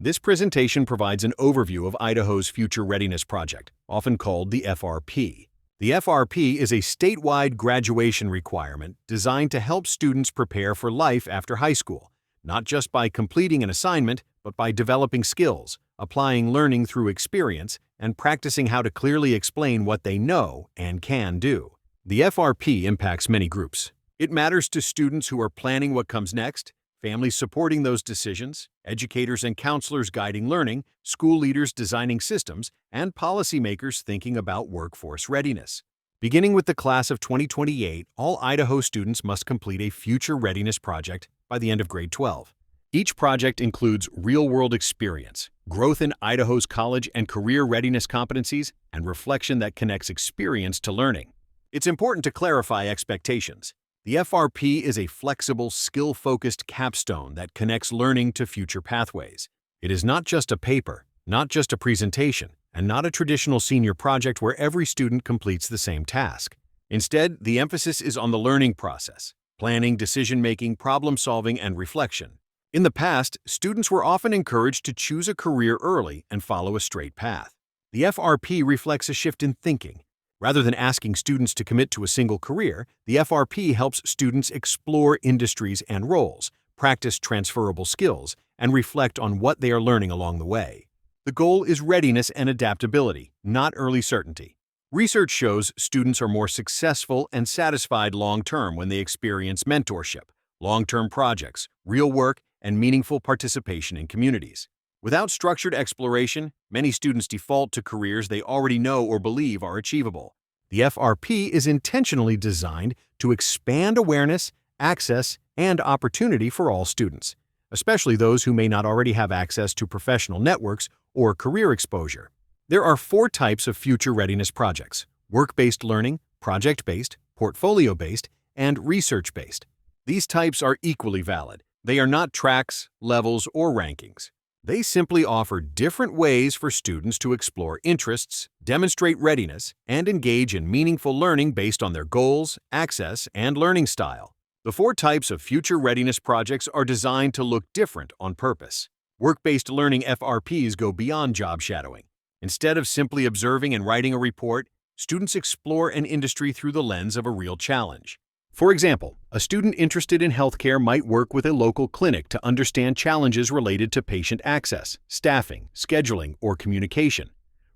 This presentation provides an overview of Idaho's Future Readiness Project, often called the FRP. The FRP is a statewide graduation requirement designed to help students prepare for life after high school, not just by completing an assignment, but by developing skills, applying learning through experience, and practicing how to clearly explain what they know and can do. The FRP impacts many groups. It matters to students who are planning what comes next, families supporting those decisions, educators and counselors guiding learning, school leaders designing systems, and policymakers thinking about workforce readiness. Beginning with the class of 2028, all Idaho students must complete a Future Readiness Project by the end of grade 12. Each project includes real-world experience, growth in Idaho's college and career readiness competencies, and reflection that connects experience to learning. It's important to clarify expectations. The FRP is a flexible, skill-focused capstone that connects learning to future pathways. It is not just a paper, not just a presentation, and not a traditional senior project where every student completes the same task. Instead, the emphasis is on the learning process: planning, decision-making, problem-solving, and reflection. In the past, students were often encouraged to choose a career early and follow a straight path. The FRP reflects a shift in thinking. Rather than asking students to commit to a single career, the FRP helps students explore industries and roles, practice transferable skills, and reflect on what they are learning along the way. The goal is readiness and adaptability, not early certainty. Research shows students are more successful and satisfied long-term when they experience mentorship, long-term projects, real work, and meaningful participation in communities. Without structured exploration, many students default to careers they already know or believe are achievable. The FRP is intentionally designed to expand awareness, access, and opportunity for all students, especially those who may not already have access to professional networks or career exposure. There are 4 types of future readiness projects: work-based learning, project-based, portfolio-based, and research-based. These types are equally valid. They are not tracks, levels, or rankings. They simply offer different ways for students to explore interests, demonstrate readiness, and engage in meaningful learning based on their goals, access, and learning style. The 4 types of future readiness projects are designed to look different on purpose. Work-based learning FRPs go beyond job shadowing. Instead of simply observing and writing a report, students explore an industry through the lens of a real challenge. For example, a student interested in healthcare might work with a local clinic to understand challenges related to patient access, staffing, scheduling, or communication.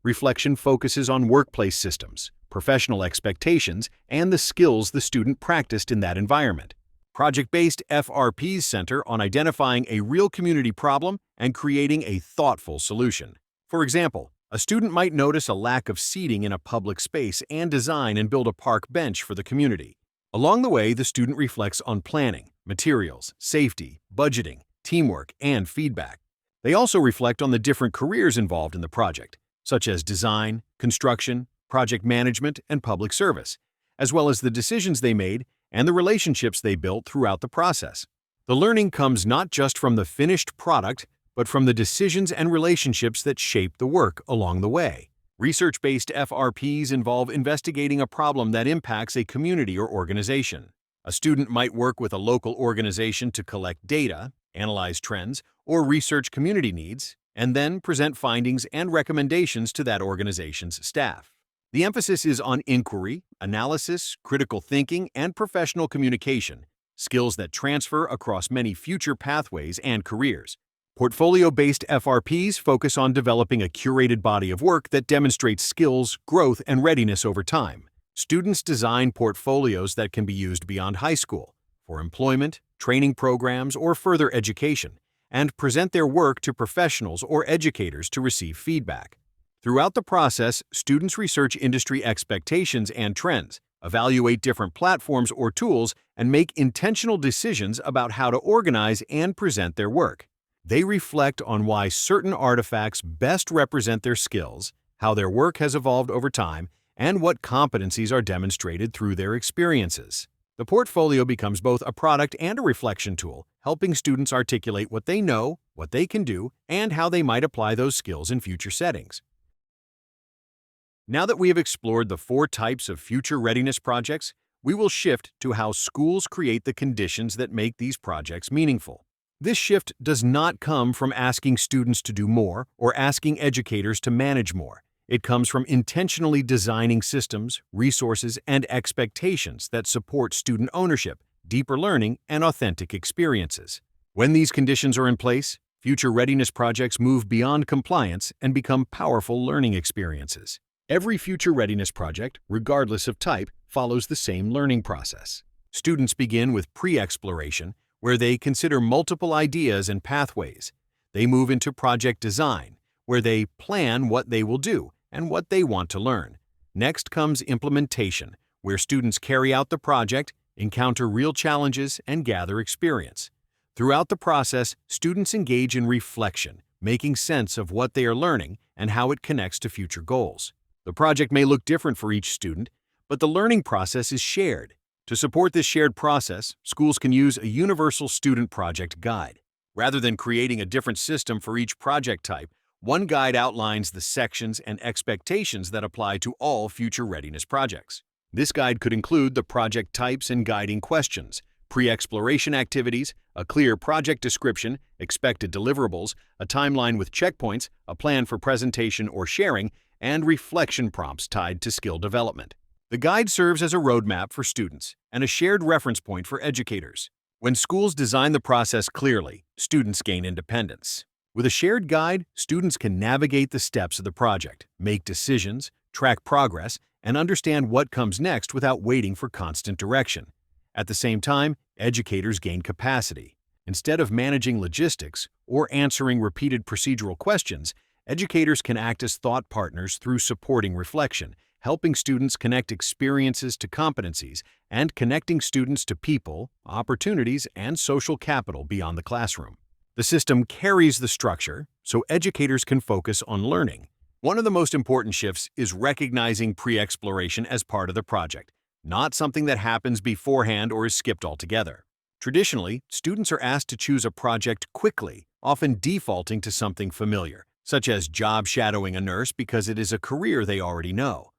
Reflection focuses on workplace systems, professional expectations, and the skills the student practiced in that environment. Project-based FRPs center on identifying a real community problem and creating a thoughtful solution. For example, a student might notice a lack of seating in a public space and design and build a park bench for the community. Along the way, the student reflects on planning, materials, safety, budgeting, teamwork, and feedback. They also reflect on the different careers involved in the project, such as design, construction, project management, and public service, as well as the decisions they made and the relationships they built throughout the process. The learning comes not just from the finished product, but from the decisions and relationships that shape the work along the way. Research-based FRPs involve investigating a problem that impacts a community or organization. A student might work with a local organization to collect data, analyze trends, or research community needs, and then present findings and recommendations to that organization's staff. The emphasis is on inquiry, analysis, critical thinking, and professional communication, skills that transfer across many future pathways and careers. Portfolio-based FRPs focus on developing a curated body of work that demonstrates skills, growth, and readiness over time. Students design portfolios that can be used beyond high school, for employment, training programs, or further education, and present their work to professionals or educators to receive feedback. Throughout the process, students research industry expectations and trends, evaluate different platforms or tools, and make intentional decisions about how to organize and present their work. They reflect on why certain artifacts best represent their skills, how their work has evolved over time, and what competencies are demonstrated through their experiences. The portfolio becomes both a product and a reflection tool, helping students articulate what they know, what they can do, and how they might apply those skills in future settings. Now that we have explored the 4 types of future readiness projects, we will shift to how schools create the conditions that make these projects meaningful. This shift does not come from asking students to do more or asking educators to manage more. It comes from intentionally designing systems, resources, and expectations that support student ownership, deeper learning, and authentic experiences. When these conditions are in place, future readiness projects move beyond compliance and become powerful learning experiences. Every future readiness project, regardless of type, follows the same learning process. Students begin with pre-exploration, where they consider multiple ideas and pathways. They move into project design, where they plan what they will do and what they want to learn. Next comes implementation, where students carry out the project, encounter real challenges, and gather experience. Throughout the process, students engage in reflection, making sense of what they are learning and how it connects to future goals. The project may look different for each student, but the learning process is shared. To support this shared process, schools can use a universal student project guide. Rather than creating a different system for each project type, one guide outlines the sections and expectations that apply to all future readiness projects. This guide could include the project types and guiding questions, pre-exploration activities, a clear project description, expected deliverables, a timeline with checkpoints, a plan for presentation or sharing, and reflection prompts tied to skill development. The guide serves as a roadmap for students and a shared reference point for educators. When schools design the process clearly, students gain independence. With a shared guide, students can navigate the steps of the project, make decisions, track progress, and understand what comes next without waiting for constant direction. At the same time, educators gain capacity. Instead of managing logistics or answering repeated procedural questions, educators can act as thought partners through supporting reflection, helping students connect experiences to competencies, and connecting students to people, opportunities, and social capital beyond the classroom. The system carries the structure, so educators can focus on learning. One of the most important shifts is recognizing pre-exploration as part of the project, not something that happens beforehand or is skipped altogether. Traditionally, students are asked to choose a project quickly, often defaulting to something familiar, such as job shadowing a nurse because it is a career they already know.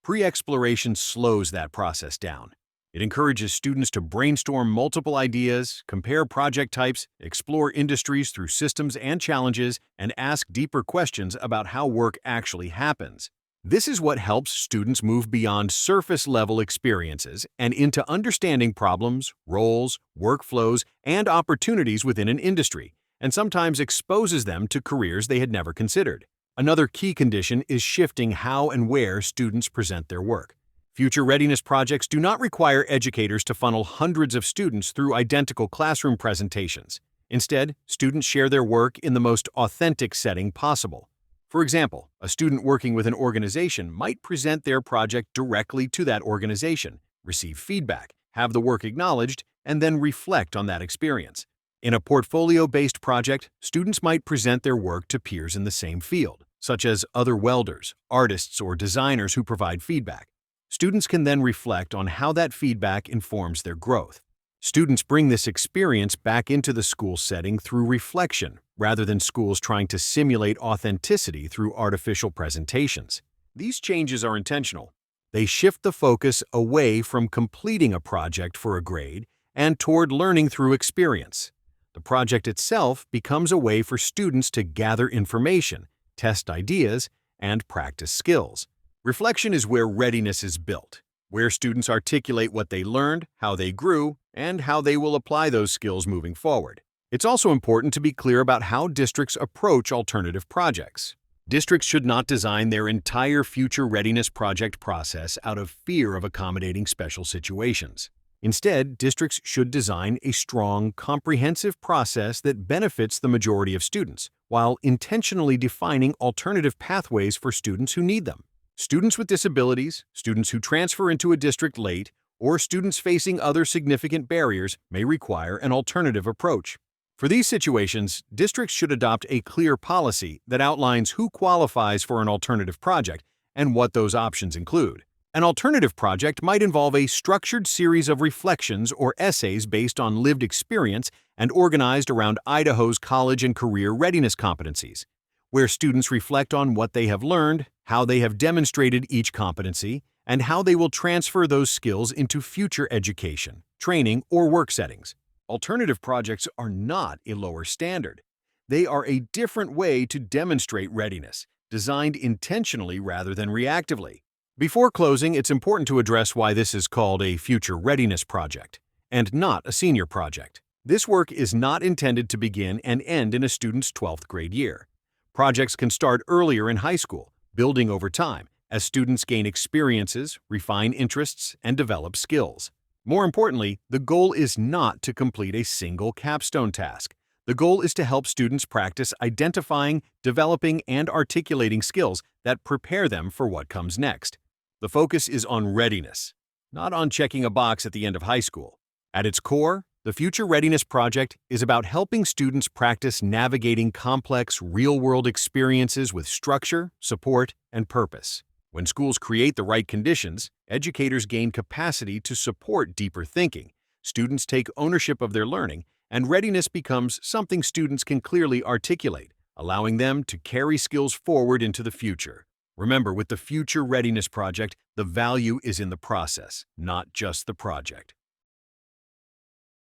Pre-exploration slows that process down. It encourages students to brainstorm multiple ideas, compare project types, explore industries through systems and challenges, and ask deeper questions about how work actually happens. This is what helps students move beyond surface-level experiences and into understanding problems, roles, workflows, and opportunities within an industry, and sometimes exposes them to careers they had never considered. Another key condition is shifting how and where students present their work. Future readiness projects do not require educators to funnel hundreds of students through identical classroom presentations. Instead, students share their work in the most authentic setting possible. For example, a student working with an organization might present their project directly to that organization, receive feedback, have the work acknowledged, and then reflect on that experience. In a portfolio-based project, students might present their work to peers in the same field, such as other welders, artists, or designers who provide feedback. Students can then reflect on how that feedback informs their growth. Students bring this experience back into the school setting through reflection, rather than schools trying to simulate authenticity through artificial presentations. These changes are intentional. They shift the focus away from completing a project for a grade and toward learning through experience. The project itself becomes a way for students to gather information, test ideas, and practice skills. Reflection is where readiness is built, where students articulate what they learned, how they grew, and how they will apply those skills moving forward. It's also important to be clear about how districts approach alternative projects. Districts should not design their entire future readiness project process out of fear of accommodating special situations. Instead, districts should design a strong, comprehensive process that benefits the majority of students, while intentionally defining alternative pathways for students who need them. Students with disabilities, students who transfer into a district late, or students facing other significant barriers may require an alternative approach. For these situations, districts should adopt a clear policy that outlines who qualifies for an alternative project and what those options include. An alternative project might involve a structured series of reflections or essays based on lived experience and organized around Idaho's college and career readiness competencies, where students reflect on what they have learned, how they have demonstrated each competency, and how they will transfer those skills into future education, training, or work settings. Alternative projects are not a lower standard. They are a different way to demonstrate readiness, designed intentionally rather than reactively. Before closing, it's important to address why this is called a Future Readiness Project and not a senior project. This work is not intended to begin and end in a student's 12th grade year. Projects can start earlier in high school, building over time as students gain experiences, refine interests, and develop skills. More importantly, the goal is not to complete a single capstone task. The goal is to help students practice identifying, developing, and articulating skills that prepare them for what comes next. The focus is on readiness, not on checking a box at the end of high school. At its core, the Future Readiness Project is about helping students practice navigating complex, real-world experiences with structure, support, and purpose. When schools create the right conditions, educators gain capacity to support deeper thinking, students take ownership of their learning, and readiness becomes something students can clearly articulate, allowing them to carry skills forward into the future. Remember, with the Future Readiness Project, the value is in the process, not just the project.